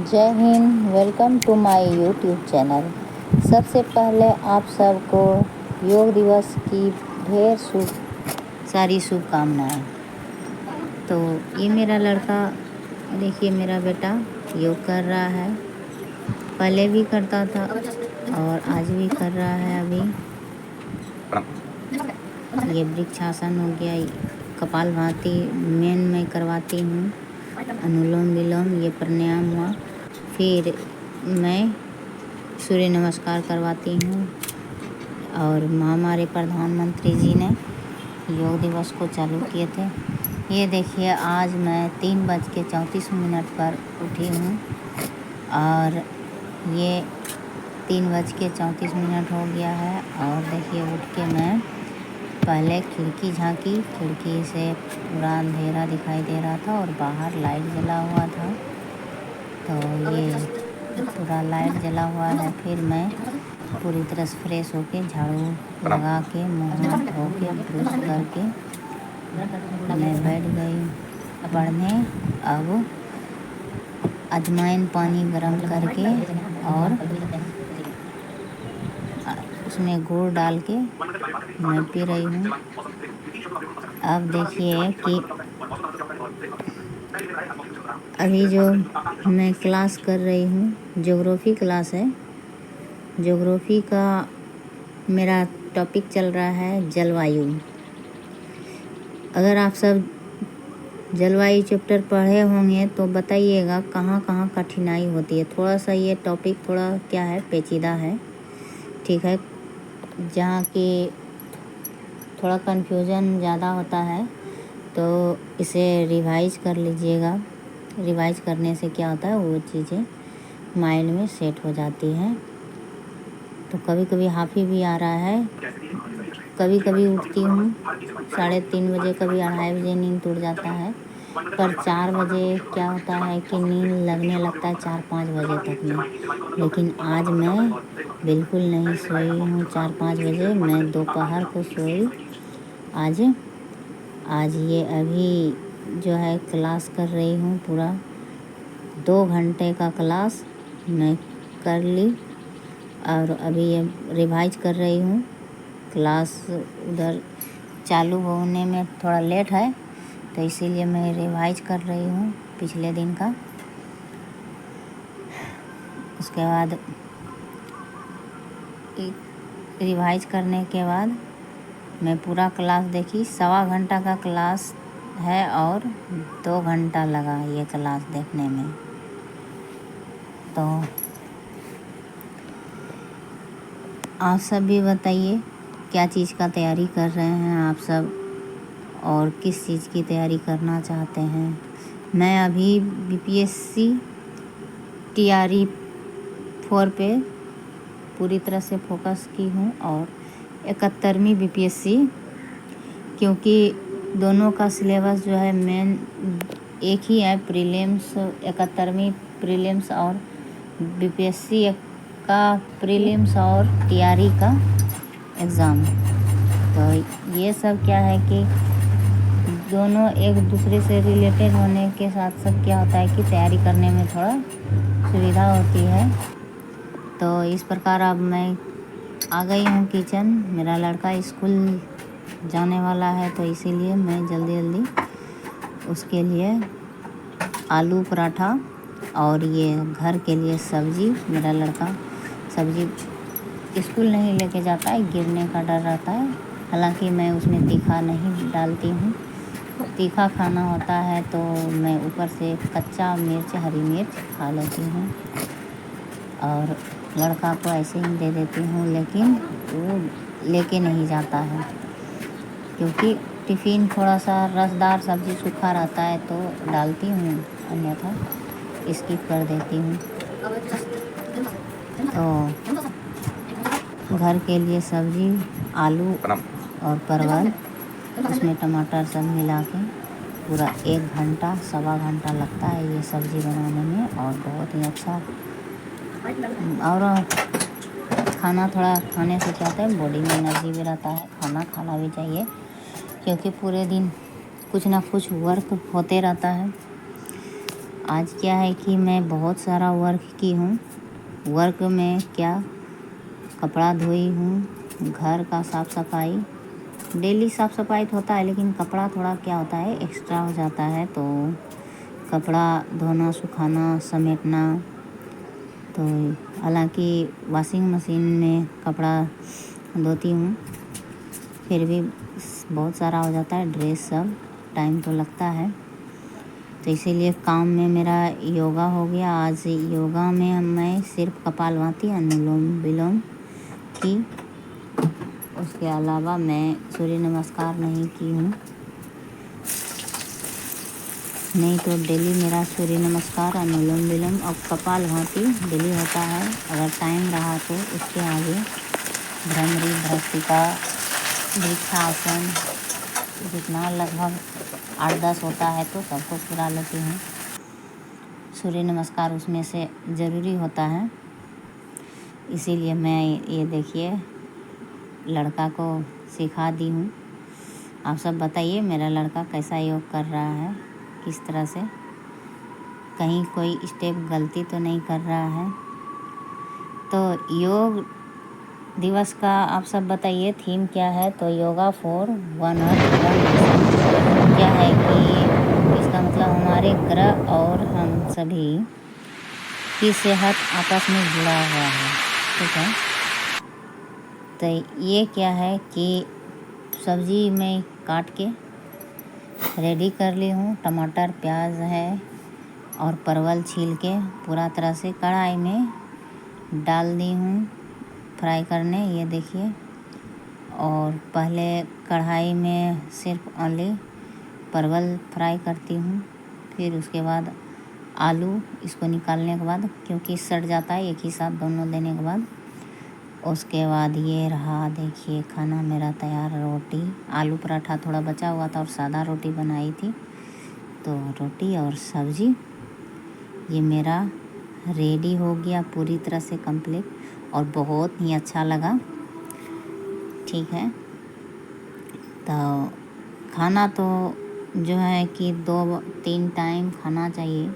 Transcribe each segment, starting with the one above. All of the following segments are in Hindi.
जय हिंद। Welcome to my YouTube channel. सबसे पहले आप सबको योग दिवस की ढेर सारी शुभकामनाएं। तो ये मेरा लड़का, देखिए मेरा बेटा योग कर रहा है। पहले भी करता था और आज भी कर रहा है। अभी ये वृक्षासन हो गया, कपालभाति मेन मैं करवाती हूँ, अनुलोम विलोम ये प्राणायाम हुआ, फिर मैं सूर्य नमस्कार करवाती हूँ। और हमारे प्रधानमंत्री जी ने योग दिवस को चालू किए थे। ये देखिए आज मैं 3:34 पर उठी हूँ और ये 3:34 हो गया है। और देखिए उठ के मैं पहले खिड़की झांकी, खिड़की से पूरा अंधेरा दिखाई दे रहा था और बाहर लाइट जला हुआ था। तो ये पूरा लाइट जला हुआ है। फिर मैं पूरी तरह से फ्रेश होके झाड़ू लगा के मुँह हाथ धो के ब्रश करके मैं बैठ गई पढ़ने। अब अजवाइन पानी गरम करके और उसमें गुड़ डाल के मैं पी रही हूँ। अब देखिए कि अभी जो मैं क्लास कर रही हूँ, ज्योग्राफी क्लास है। ज्योग्राफी का मेरा टॉपिक चल रहा है जलवायु। अगर आप सब जलवायु चैप्टर पढ़े होंगे तो बताइएगा कहाँ कहाँ कठिनाई होती है। थोड़ा सा ये टॉपिक थोड़ा क्या है, पेचीदा है, ठीक है। जहाँ की थोड़ा कन्फ्यूज़न ज़्यादा होता है तो इसे रिवाइज कर लीजिएगा। रिवाइज करने से क्या होता है, वो चीज़ें माइंड में सेट हो जाती हैं। तो कभी कभी हाफी भी आ रहा है, कभी कभी उठती हूँ 3:30 बजे, कभी 2:30 बजे नींद टूट जाता है। पर 4 बजे क्या होता है कि नींद लगने लगता है 4-5 बजे तक में। लेकिन आज मैं बिल्कुल नहीं सोई हूँ 4-5 बजे, मैं दोपहर को सोई। आज ये अभी जो है क्लास कर रही हूँ, पूरा 2 घंटे का क्लास मैं कर ली। और अभी ये रिवाइज कर रही हूँ। क्लास उधर चालू होने में थोड़ा लेट है तो इसीलिए मैं रिवाइज कर रही हूँ पिछले दिन का। उसके बाद रिवाइज करने के बाद मैं पूरा क्लास देखी। 1.25 घंटा का क्लास है और 2 घंटा लगा ये क्लास देखने में। तो आप सब भी बताइए क्या चीज़ का तैयारी कर रहे हैं आप सब और किस चीज़ की तैयारी करना चाहते हैं। मैं अभी बीपीएससी टीआरई 4 पे पूरी तरह से फोकस की हूँ और 71वीं बीपीएससी, क्योंकि दोनों का सिलेबस जो है मेन एक ही है, प्रीलिम्स 71वीं प्रीलिम्स और बीपीएससी का प्रीलिम्स और टीआरई का एग्ज़ाम। तो ये सब क्या है कि दोनों एक दूसरे से रिलेटेड होने के साथ साथ क्या होता है कि तैयारी करने में थोड़ा सुविधा होती है। तो इस प्रकार अब मैं आ गई हूँ किचन। मेरा लड़का स्कूल जाने वाला है तो इसीलिए मैं जल्दी उसके लिए आलू पराठा और ये घर के लिए सब्ज़ी। मेरा लड़का सब्ज़ी स्कूल नहीं लेके जाता है, गिरने का डर रहता है। हालांकि मैं उसमें तीखा नहीं डालती हूँ, तीखा खाना होता है तो मैं ऊपर से कच्चा मिर्च, हरी मिर्च खा लेती हूँ और लड़का को ऐसे ही दे देती हूँ। लेकिन वो लेके नहीं जाता है क्योंकि टिफ़िन थोड़ा सा रसदार सब्ज़ी सूखा रहता है तो डालती हूँ, अन्यथा स्किप कर देती हूँ। तो घर के लिए सब्ज़ी आलू और परवल, उसमें टमाटर सब मिला के पूरा 1 घंटा 1.25 घंटा लगता है ये सब्ज़ी बनाने में। और बहुत ही अच्छा, और खाना थोड़ा खाने से क्या होता है, बॉडी में एनर्जी भी रहता है। खाना भी चाहिए क्योंकि पूरे दिन कुछ ना कुछ वर्क होते रहता है। आज क्या है कि मैं बहुत सारा वर्क की हूँ। वर्क में क्या, कपड़ा धोई हूँ, घर का साफ़ सफाई, डेली साफ़ सफाई तो होता है, लेकिन कपड़ा थोड़ा क्या होता है एक्स्ट्रा हो जाता है, तो कपड़ा धोना, सुखाना, समेटना। तो हालांकि वॉशिंग मशीन में कपड़ा धोती हूँ, फिर भी बहुत सारा हो जाता है, ड्रेस सब, टाइम तो लगता है। तो इसीलिए काम में मेरा योगा हो गया। आज योगा में मैं सिर्फ कपालभाति, अनुलोम विलोम की, उसके अलावा मैं सूर्य नमस्कार नहीं की हूँ। नहीं तो डेली मेरा सूर्य नमस्कार, अनुलोम विलोम और कपालभाति डेली होता है। अगर टाइम रहा तो उसके आगे भ्रमरी, भ्रष्टिका, वृक्षासन, जितना लगभग 8-10 होता है तो सबको पूरा लेती हूँ। सूर्य नमस्कार उसमें से ज़रूरी होता है, इसीलिए मैं ये देखिए लड़का को सिखा दी हूँ। आप सब बताइए मेरा लड़का कैसा योग कर रहा है, किस तरह से, कहीं कोई स्टेप गलती तो नहीं कर रहा है। तो योग दिवस का आप सब बताइए थीम क्या है। तो yoga for one earth one nation. क्या है कि इसका मतलब हमारे ग्रह और हम सभी की सेहत आपस में जुड़ा हुआ है, ठीक है। तो ये क्या है कि सब्जी मैं काट के रेडी कर ली हूँ। टमाटर, प्याज है और परवल छील के पूरा तरह से कढ़ाई में डाल दी हूँ फ्राई करने, ये देखिए। और पहले कढ़ाई में सिर्फ ओनली परवल फ्राई करती हूँ, फिर उसके बाद आलू, इसको निकालने के बाद क्योंकि सड़ जाता है एक ही साथ दोनों देने के बाद। उसके बाद ये रहा देखिए खाना मेरा तैयार। रोटी, आलू पराठा थोड़ा बचा हुआ था और सादा रोटी बनाई थी, तो रोटी और सब्ज़ी ये मेरा रेडी हो गया पूरी तरह से कंप्लीट, और बहुत ही अच्छा लगा, ठीक है। तो खाना तो जो है कि 2-3 टाइम खाना चाहिए।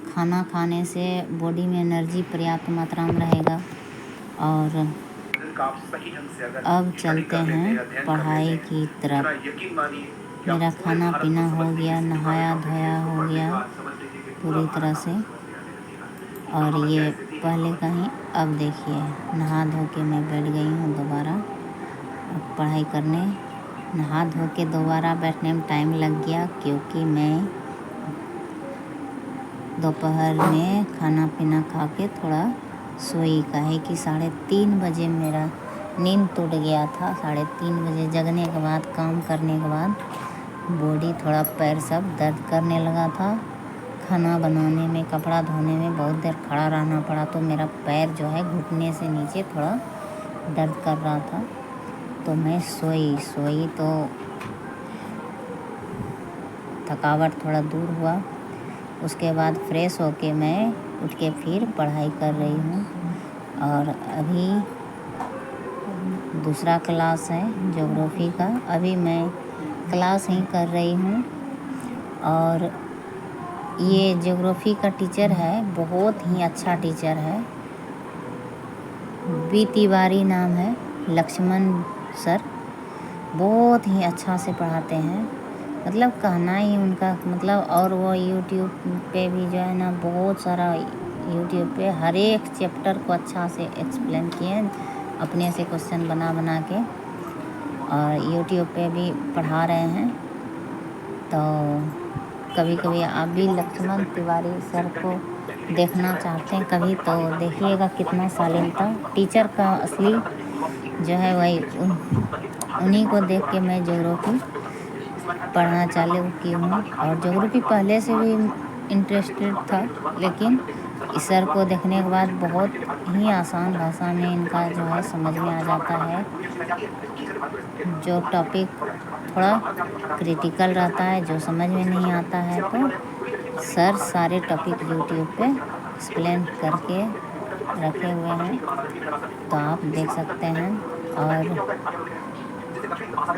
खाना खाने से बॉडी में एनर्जी पर्याप्त मात्रा में रहेगा। और अब चलते हैं पढ़ाई की तरफ। मेरा खाना पीना हो गया, नहाया धोया हो गया पूरी तरह से। और ये पहले का ही, अब देखिए नहा धो के मैं बैठ गई हूँ दोबारा अब पढ़ाई करने। नहा धो के दोबारा बैठने में टाइम लग गया, क्योंकि मैं दोपहर में खाना पीना खा के थोड़ा सोई। का है कि 3:30 बजे मेरा नींद टूट गया था। 3:30 बजे जगने के बाद, काम करने के बाद बॉडी थोड़ा, पैर सब दर्द करने लगा था। खाना बनाने में, कपड़ा धोने में बहुत देर खड़ा रहना पड़ा, तो मेरा पैर जो है घुटने से नीचे थोड़ा दर्द कर रहा था। तो मैं सोई तो थकावट थोड़ा दूर हुआ। उसके बाद फ्रेश होके मैं उठ के फिर पढ़ाई कर रही हूँ। और अभी दूसरा क्लास है ज्योग्राफी का, अभी मैं क्लास ही कर रही हूँ। और ये ज्योग्राफी का टीचर है, बहुत ही अच्छा टीचर है, बी तिवारी नाम है, लक्ष्मण सर। बहुत ही अच्छा से पढ़ाते हैं, मतलब कहना ही उनका मतलब। और वो यूट्यूब पे भी जो है ना, बहुत सारा यूट्यूब पे हर एक चैप्टर को अच्छा से एक्सप्लेन किए, अपने से क्वेश्चन बना बना के, और यूट्यूब पे भी पढ़ा रहे हैं। तो कभी कभी आप भी लक्ष्मण तिवारी सर को देखना चाहते हैं कभी, तो देखिएगा कितना शालीनता। टीचर का असली जो है वही उन्हीं को देख के मैं ज्योग्राफी पढ़ना चालू की हूँ। और ज्योग्राफी पहले से भी इंटरेस्टेड था, लेकिन इस सर को देखने के बाद बहुत ही आसान भाषा में इनका जो है समझ में आ जाता है। जो टॉपिक थोड़ा क्रिटिकल रहता है, जो समझ में नहीं आता है, तो सर सारे टॉपिक यूट्यूब पे एक्सप्लेन करके रखे हुए हैं, तो आप देख सकते हैं। और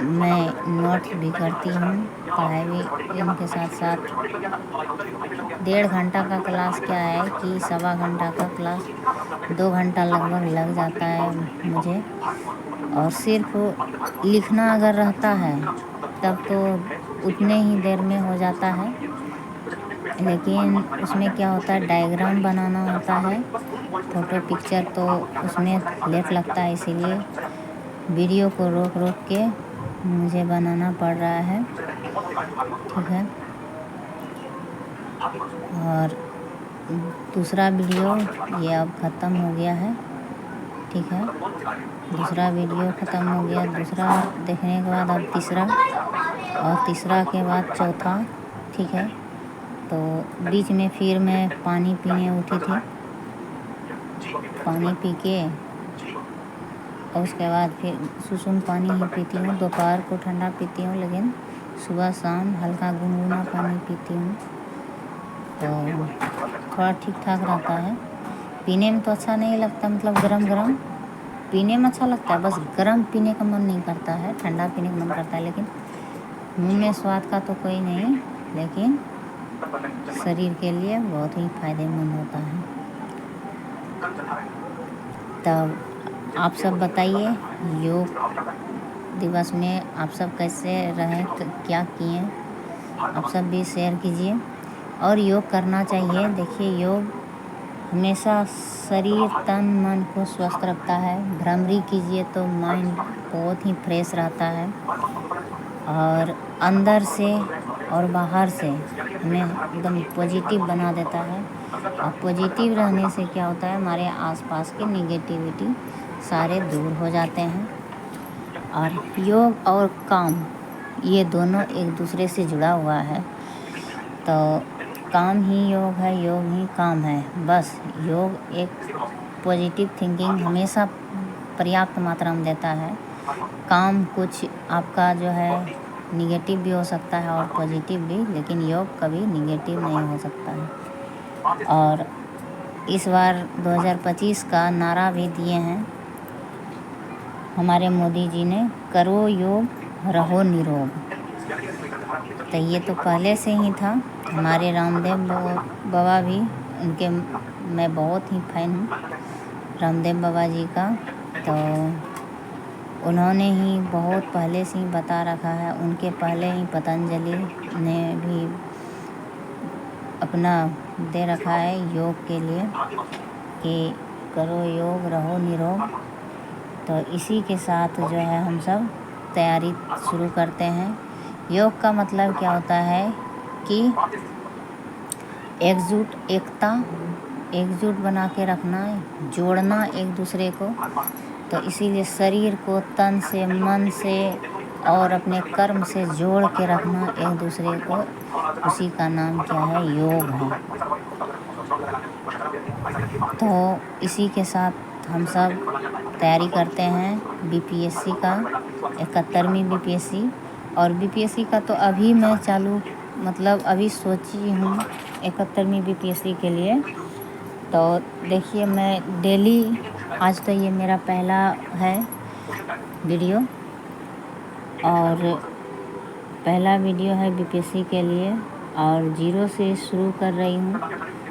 मैं नोट भी करती हूँ, पढ़ाई भी इनके साथ साथ। 1.5 घंटा का क्लास क्या है कि 1.25 घंटा का क्लास 2 घंटा लगभग लग जाता है मुझे। और सिर्फ लिखना अगर रहता है तब तो उतने ही देर में हो जाता है, लेकिन उसमें क्या होता है, डायग्राम बनाना होता है, फ़ोटो पिक्चर, तो उसमें लेट लगता है, इसीलिए वीडियो को रोक रोक के मुझे बनाना पड़ रहा है। ठीक है। और दूसरा वीडियो ये अब ख़त्म हो गया है। ठीक है, दूसरा वीडियो ख़त्म हो गया। दूसरा देखने के बाद अब तीसरा, और तीसरा के बाद चौथा। ठीक है, तो बीच में फिर मैं पानी पीने उठी थी, पानी पी के और उसके बाद फिर सुसुम पानी ही पीती हूँ। दोपहर को ठंडा पीती हूँ, लेकिन सुबह शाम हल्का गुनगुना पानी पीती हूँ, तो थोड़ा ठीक ठाक रहता है। पीने में तो अच्छा नहीं लगता, मतलब गरम गरम पीने में अच्छा लगता है, बस गरम पीने का मन नहीं करता है, ठंडा पीने का मन करता है। लेकिन मुँह में स्वाद का तो कोई नहीं, लेकिन शरीर के लिए बहुत ही फायदेमंद होता है। तब आप सब बताइए, योग दिवस में आप सब कैसे रहें, क्या किए, आप सब भी शेयर कीजिए। और योग करना चाहिए। देखिए, योग हमेशा शरीर तन मन को स्वस्थ रखता है। भ्रामरी कीजिए तो माइंड बहुत ही फ्रेश रहता है, और अंदर से और बाहर से हमें एकदम पॉजिटिव बना देता है। और पॉजिटिव रहने से क्या होता है, हमारे आसपास के निगेटिविटी सारे दूर हो जाते हैं। और योग और काम, ये दोनों एक दूसरे से जुड़ा हुआ है। तो काम ही योग है, योग ही काम है। बस योग एक पॉजिटिव थिंकिंग हमेशा पर्याप्त मात्रा में देता है। काम कुछ आपका जो है निगेटिव भी हो सकता है और पॉजिटिव भी, लेकिन योग कभी निगेटिव नहीं हो सकता है। और इस बार 2025 का नारा भी दिए हैं हमारे मोदी जी ने, करो योग रहो निरोग। तो ये तो पहले से ही था। हमारे रामदेव बाबा भी, उनके मैं बहुत ही फैन हूँ रामदेव बाबा जी का। तो उन्होंने ही बहुत पहले से ही बता रखा है, उनके पहले ही पतंजलि ने भी अपना दे रखा है योग के लिए कि करो योग रहो निरोग। तो इसी के साथ जो है हम सब तैयारी शुरू करते हैं। योग का मतलब क्या होता है कि एकजुट बना के रखना, जोड़ना एक दूसरे को। तो इसीलिए शरीर को तन से, मन से और अपने कर्म से जोड़ के रखना एक दूसरे को, उसी का नाम क्या है, योग है। तो इसी के साथ हम सब तैयारी करते हैं बीपीएससी का, 71वीं बीपीएससी। और बीपीएससी का तो अभी मैं मतलब अभी सोची हूँ 71वीं बीपीएससी के लिए। तो देखिए, मैं डेली, आज तो ये मेरा पहला है वीडियो, और पहला वीडियो है बीपीएससी के लिए, और 0 से शुरू कर रही हूँ।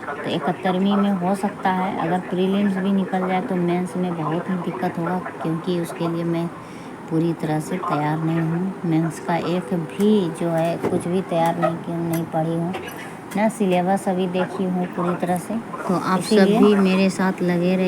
तो 71वीं में हो सकता है अगर प्रीलिम्स भी निकल जाए तो मेंस में बहुत ही दिक्कत होगा, क्योंकि उसके लिए मैं पूरी तरह से तैयार नहीं हूँ। मेंस का एक भी जो है कुछ भी तैयार नहीं पढ़ी हूँ, ना सिलेबस अभी देखी हूँ पूरी तरह से। तो आप सब भी मेरे साथ लगे रहिए।